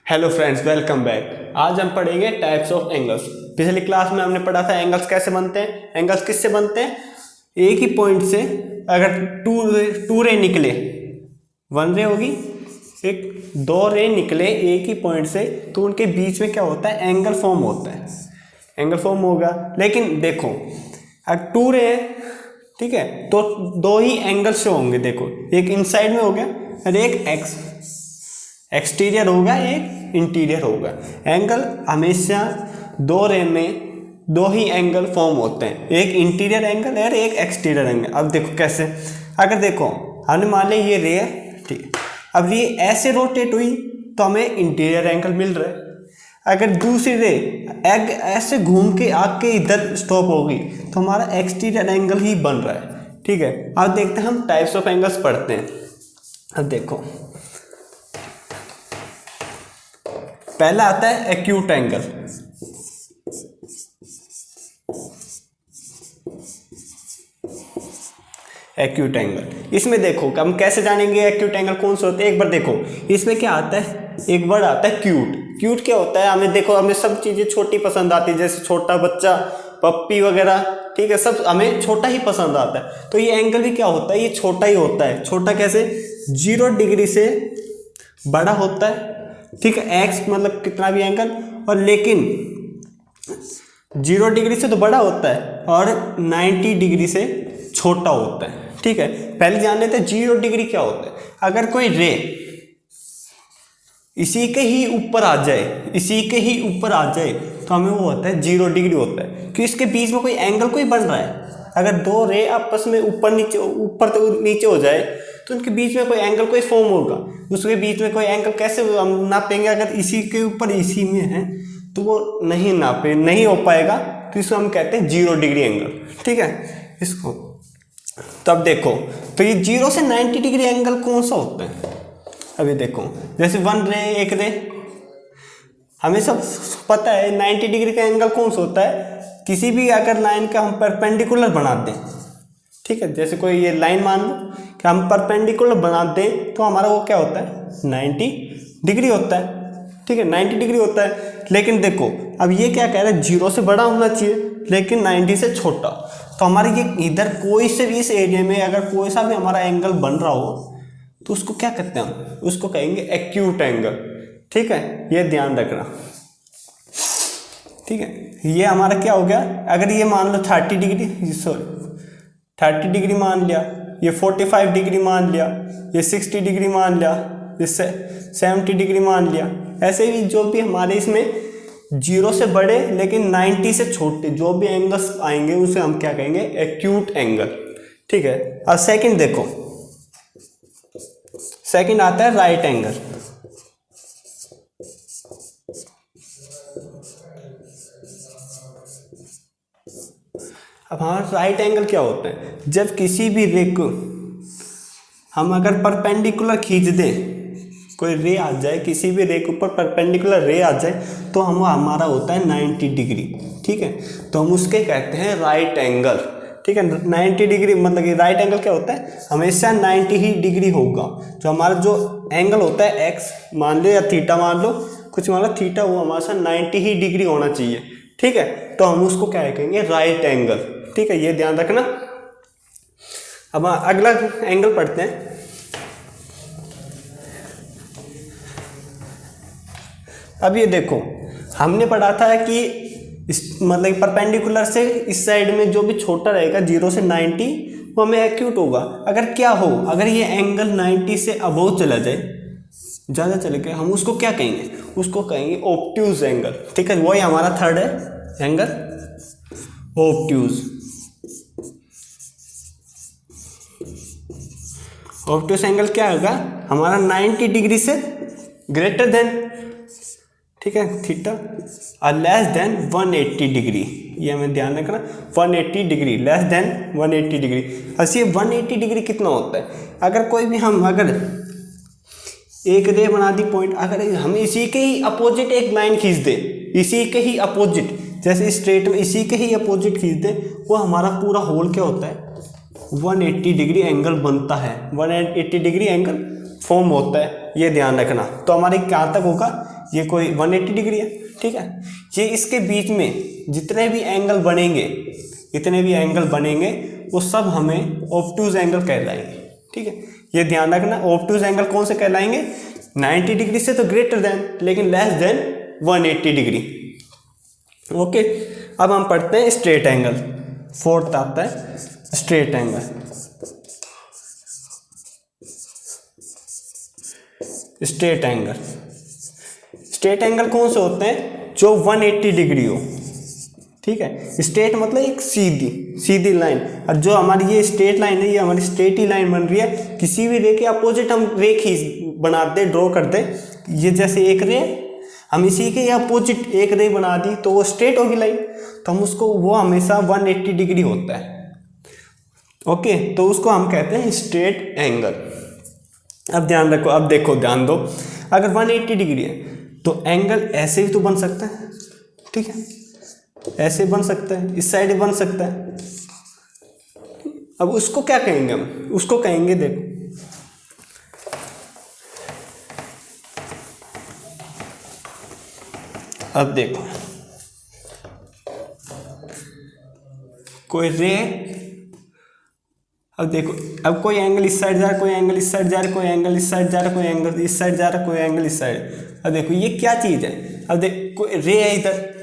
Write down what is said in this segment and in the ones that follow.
Hello friends, welcome back. आज हम पढ़ेंगे टाइप्स ऑफ एंगल्स। पिछली क्लास में हमने पढ़ा था एंगल्स कैसे बनते हैं। एंगल्स किससे बनते हैं? एक ही पॉइंट से अगर टू रे निकले, वन रे होगी, एक दो रे निकले एक ही पॉइंट से, तो उनके बीच में क्या होता है? एंगल फॉर्म होता है। एंगल फॉर्म होगा। लेकिन देखो, अगर टू रे है, ठीक है, तो दो ही एंगल से होंगे। देखो, एक इनसाइड में हो गया और एक एक्सटीरियर होगा, एक इंटीरियर होगा। एंगल हमेशा दो रे में दो ही एंगल फॉर्म होते हैं, एक इंटीरियर एंगल और एक एक्सटीरियर एंगल। अब देखो कैसे। अगर देखो, हमने मान लिया ये रे है, ठीक है, अब ये ऐसे रोटेट हुई तो हमें इंटीरियर एंगल मिल रहा है। अगर दूसरी रे ऐसे घूम के आके इधर स्टॉप होगी तो हमारा एक्सटीरियर एंगल ही बन रहा है। ठीक है, अब देखते हैं, हम टाइप्स ऑफ एंगल्स पढ़ते हैं। अब देखो, पहला आता है एक्यूट एंगल। एक्यूट एंगल, इसमें देखो हम कैसे जानेंगे एक्यूट एंगल कौन से होते हैं। एक बार देखो, इसमें क्या आता है, एक वर्ड आता है क्यूट। क्यूट क्या होता है? हमें देखो, हमें सब चीजें छोटी पसंद आती है, जैसे छोटा बच्चा, पप्पी वगैरह, ठीक है, सब हमें छोटा ही पसंद आता है। तो ये एंगल भी क्या होता है? ये छोटा ही होता है। छोटा कैसे? 0 डिग्री से बड़ा होता है, ठीक है, एक्स मतलब कितना भी एंगल, और लेकिन 0 डिग्री से तो बड़ा होता है और 90 डिग्री से छोटा होता है। ठीक है, पहले जान लेते हैं 0 डिग्री क्या होता है। अगर कोई रे इसी के ही ऊपर आ जाए, इसी के ही ऊपर आ जाए, तो हमें वो होता है 0 डिग्री होता है, क्योंकि इसके बीच में कोई एंगल कोई बन रहा है। अगर दो रे आपस में ऊपर तो नीचे हो जाए तो उनके बीच में कोई एंगल कोई फॉर्म होगा। उसके बीच में कोई एंगल कैसे हम नापेंगे? अगर इसी के ऊपर इसी में है तो वो नहीं हो पाएगा, तो इसको हम कहते हैं 0 डिग्री एंगल। ठीक है, इसको तब देखो, तो ये 0 से 90 डिग्री एंगल कौन सा होता है? अभी देखो, जैसे वन रे, एक रे, हमें सब पता है 90 डिग्री का एंगल कौन सा होता है। किसी भी अगर लाइन का हम परपेंडिकुलर बना दें, ठीक है, जैसे कोई ये लाइन मान लो कि हम परपेंडिकुलर बना दें, तो हमारा वो क्या होता है? 90 डिग्री होता है। ठीक है, 90 डिग्री होता है। लेकिन देखो, अब ये क्या कह रहा है? 0 से बड़ा होना चाहिए लेकिन 90 से छोटा। तो हमारे ये इधर कोई से भी इस एरिया में अगर कोई सा भी हमारा एंगल बन रहा हो तो उसको क्या कहते हैं? हम उसको कहेंगे एक्यूट एंगल। ठीक है, ये ध्यान रखना। ठीक है, ये हमारा क्या हो गया? अगर ये मान लो 30 डिग्री मान लिया, ये 45 डिग्री मान लिया, ये 60 डिग्री मान लिया, ये 70 डिग्री मान लिया, ऐसे भी जो भी हमारे इसमें 0 से बड़े लेकिन 90 से छोटे जो भी एंगल्स आएंगे उसे हम क्या कहेंगे? Acute angle. ठीक है, अब सेकंड देखो, सेकंड आता है राइट एंगल। अब हाँ, राइट एंगल क्या होता है? जब किसी भी रे को हम अगर परपेंडिकुलर खींच दें, कोई रे आ जाए, किसी भी रे के ऊपर परपेंडिकुलर रे आ जाए, तो हमारा होता है 90 डिग्री। ठीक है, तो हम उसके कहते हैं राइट एंगल। ठीक है, 90 डिग्री मतलब कि राइट एंगल क्या होता है? हमेशा 90 ही डिग्री होगा। जो हमारा जो एंगल होता है एक्स मान लो या थीटा मान लो, कुछ मान लो थीटा, वो हमारा 90 ही डिग्री होना चाहिए। ठीक है, तो हम उसको क्या कहेंगे? Right angle. ठीक है, ये ध्यान रखना। अब अगला एंगल पढ़ते हैं। अब ये देखो, हमने पढ़ा था कि मतलब परपेंडिकुलर से इस साइड में जो भी छोटा रहेगा 0 से 90, वो हमें एक्यूट होगा। अगर क्या हो, अगर ये एंगल 90 से अबोव चला जाए, ज़्यादा चले गए, हम उसको क्या कहेंगे? उसको कहेंगे ऑब्ट्यूज एंगल। ठीक है, वही हमारा थर्ड है एंगल, ऑब्ट्यूज। ऑब्ट्यूज एंगल क्या होगा? हमारा 90 डिग्री से ग्रेटर देन, ठीक है, थीटा, और लेस देन 180 डिग्री। ये हमें ध्यान रखना, 180 डिग्री, लेस देन 180 डिग्री। ऐसे 180 डिग्री कितना होता है? अगर कोई भी हम अगर एक रे बना दी पॉइंट, अगर हम इसी के ही अपोजिट एक लाइन खींच दे, इसी के ही अपोजिट, जैसे स्ट्रेट में इसी के ही अपोजिट खींच दे, वो हमारा पूरा होल क्या होता है? 180 डिग्री एंगल बनता है। 180 डिग्री एंगल फॉर्म होता है, ये ध्यान रखना। तो हमारे कहाँ तक होगा? ये कोई 180 डिग्री है, ठीक है। ये इसके बीच में जितने भी एंगल बनेंगे, इतने भी एंगल बनेंगे वो सब हमें ऑब्टूज एंगल कहलाएंगे, ठीक है। ये ध्यान रखना, ऑब्टूज एंगल कौन से कहलाएंगे, 90 डिग्री से तो ग्रेटर देन लेकिन लेस देन 180 डिग्री। ओके, अब हम पढ़ते हैं स्ट्रेट एंगल। फोर्थ आता है straight angle. Straight angle, straight angle कौन से होते हैं, जो 180 डिग्री हो, ठीक है। स्ट्रेट मतलब एक सीधी सीधी लाइन, और जो हमारी ये स्ट्रेट लाइन है ये हमारी स्ट्रेट ही लाइन बन रही है। किसी भी रे के अपोजिट हम रे खींच बनाते ड्रॉ करते, ये जैसे एक रे हम इसी के अपोजिट एक रे बना दी तो वो स्ट्रेट होगी लाइन, तो हम उसको, वो हमेशा 180 डिग्री होता है। ओके, तो उसको हम कहते हैं स्ट्रेट एंगल। अब ध्यान रखो, अब देखो ध्यान दो, अगर 180 डिग्री है तो एंगल ऐसे भी तो बन सकता है, ठीक है, ऐसे बन सकता है, इस साइड बन सकता है। अब उसको क्या कहेंगे हम, उसको कहेंगे, देखो अब देखो कोई रे, अब देखो, अब कोई एंगल इस साइड जा रहा है, कोई एंगल इस साइड जा रहा है, कोई एंगल इस साइड जा रहा है, कोई एंगल इस साइड जा रहा है, कोई एंगल इस साइड। अब देखो ये क्या चीज है, अब देखो कोई रे है इधर,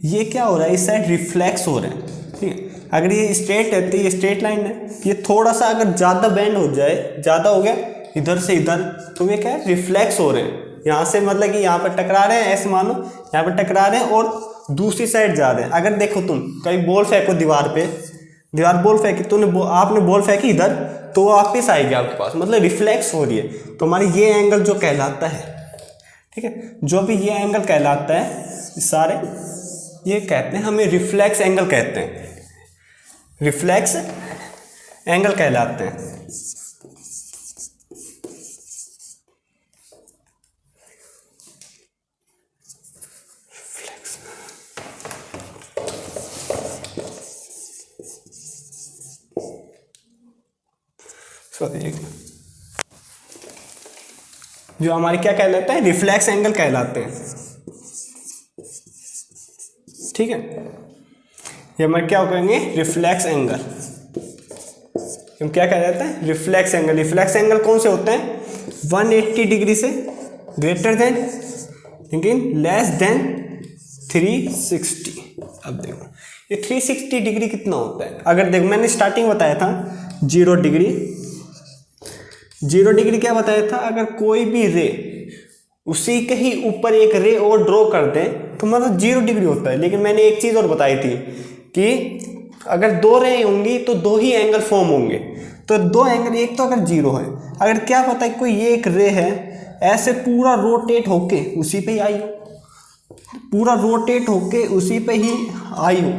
ये क्या हो रहा है, इस साइड रिफ्लेक्स हो रहा है, ठीक है। अगर ये स्ट्रेट है तो ये स्ट्रेट लाइन है, ये थोड़ा सा अगर ज़्यादा बेंड हो जाए, ज़्यादा हो गया इधर से इधर, तो ये क्या है, रिफ्लेक्स हो रहे हैं यहाँ से, मतलब कि यहाँ पर टकरा रहे हैं, ऐसे मानो यहाँ पर टकरा रहे हैं और दूसरी साइड जा रहे हैं। अगर देखो तुम कहीं बॉल फेंको दीवार पे, दीवार बॉल फेंकी, आपने बॉल फेंकी इधर, तो वापस आएगी आपके पास, मतलब रिफ्लेक्स हो रही है। तो हमारी ये एंगल जो कहलाता है, ठीक है, जो भी ये एंगल कहलाता है सारे, ये कहते हैं, हमें रिफ्लेक्स एंगल कहते हैं, रिफ्लेक्स एंगल कहलाते हैं। जो हमारे क्या कहलाते हैं, रिफ्लेक्स एंगल कहलाते हैं, ठीक है। ये हमारे क्या कहेंगे, रिफ्लेक्स एंगल। हम क्या कहलाते हैं, रिफ्लेक्स एंगल। रिफ्लेक्स एंगल कौन से होते हैं, 180 डिग्री से ग्रेटर देन लेकिन लेस देन 360। अब देखो ये 360 डिग्री कितना होता है, अगर देखो मैंने स्टार्टिंग बताया था 0 डिग्री, 0 डिग्री क्या बताया था, अगर कोई भी रे उसी के ही ऊपर एक रे और ड्रॉ कर दें तो मतलब 0 डिग्री होता है। लेकिन मैंने एक चीज़ और बताई थी कि अगर 2 रे होंगी तो 2 ही एंगल फॉर्म होंगे, तो 2 एंगल, एक तो अगर 0 है, अगर क्या पता है कोई ये एक रे है ऐसे पूरा रोटेट होके उसी पे ही आई हो, पूरा रोटेट होके उसी पे ही आई हो,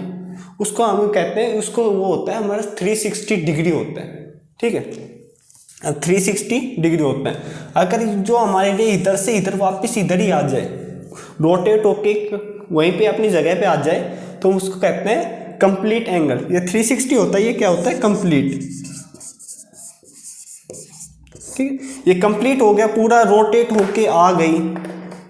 उसको हम कहते हैं, उसको वो होता है हमारा 360 डिग्री होता है, ठीक है। 360 डिग्री होता है। अगर जो हमारे लिए इधर से इधर वापस इधर ही आ जाए, रोटेट होके वहीं पे अपनी जगह पे आ जाए, तो उसको कहते हैं कंप्लीट एंगल। ये 360 होता है, ये क्या होता है, कंप्लीट, ठीक है। ये कंप्लीट हो गया, पूरा रोटेट होके आ गई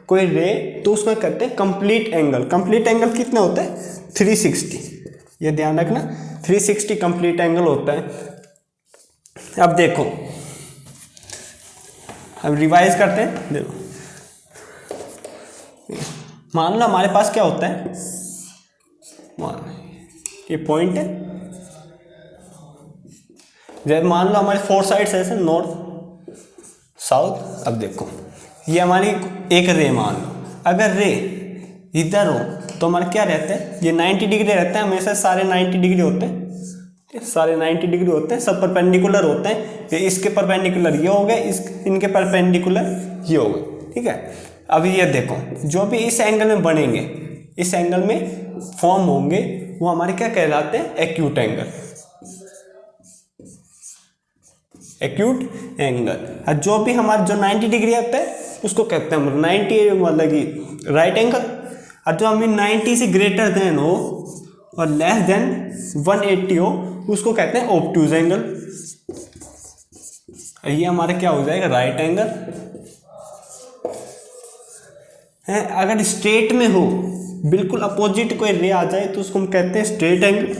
कोई रे, तो उसको कहते हैं कंप्लीट एंगल। कंप्लीट एंगल कितना होता है, 360। ये ध्यान रखना, 360 कंप्लीट एंगल होता है। अब देखो, अब रिवाइज करते हैं। देखो मान लो हमारे पास क्या होता है, ये पॉइंट है, जब मान लो हमारे 4 साइड्स ऐसे, नॉर्थ साउथ। अब देखो ये हमारी एक रे, मान लो अगर रे इधर हो तो हमारा क्या रहता है, ये 90 डिग्री रहता है हमेशा, सारे 90 डिग्री होते हैं, सारे 90 डिग्री होते हैं, सब परपेंडिकुलर होते हैं। ये इसके परपेंडिकुलर ये हो गए, इनके परपेंडिकुलर ये हो गए, ठीक है। अब ये देखो जो भी इस एंगल में बनेंगे, इस एंगल में फॉर्म होंगे, वो हमारे क्या कहलाते हैं, एक्यूट एंगल। Acute angle. और जो भी हमारा जो 90 डिग्री आता है उसको कहते हैं 90, मतलब कि राइट एंगल। और जो हमें 90 से ग्रेटर देन हो और लेस देन 180 हो उसको कहते हैं ऑब्टूज एंगल। ये हमारा क्या हो जाएगा, राइट एंगल। है। अगर स्ट्रेट में हो, बिल्कुल अपोजिट कोई रे आ जाए तो उसको हम कहते हैं स्ट्रेट एंगल।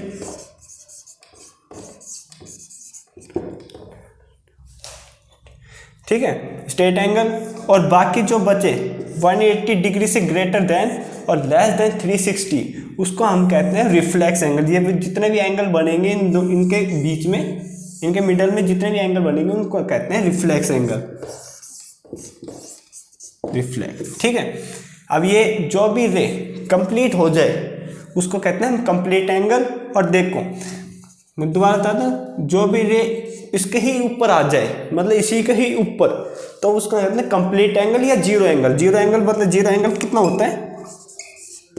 ठीक है, स्ट्रेट एंगल। और बाकी जो बचे 180 डिग्री से ग्रेटर देन और लेस देन 360, उसको हम कहते हैं रिफ्लेक्स एंगल। ये जितने भी एंगल बनेंगे इनके बीच में, इनके मिडल में जितने भी एंगल बनेंगे उनको कहते हैं रिफ्लेक्स एंगल, रिफ्लेक्स। ठीक है, अब ये जो भी रे कंप्लीट हो जाए उसको कहते हैं हम कंप्लीट एंगल। और देखो मैं दोबारा बताता हूँ, जो भी रे इसके ही ऊपर आ जाए, मतलब इसी के ही ऊपर, तो उसको कहते हैं कंप्लीट एंगल या जीरो एंगल। जीरो एंगल मतलब जीरो एंगल कितना होता है,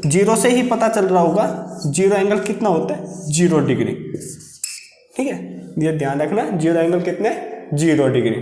जीरो से ही पता चल रहा होगा जीरो एंगल कितना होता है, 0 डिग्री। ठीक है, ये ध्यान रखना, जीरो एंगल कितने, 0 डिग्री।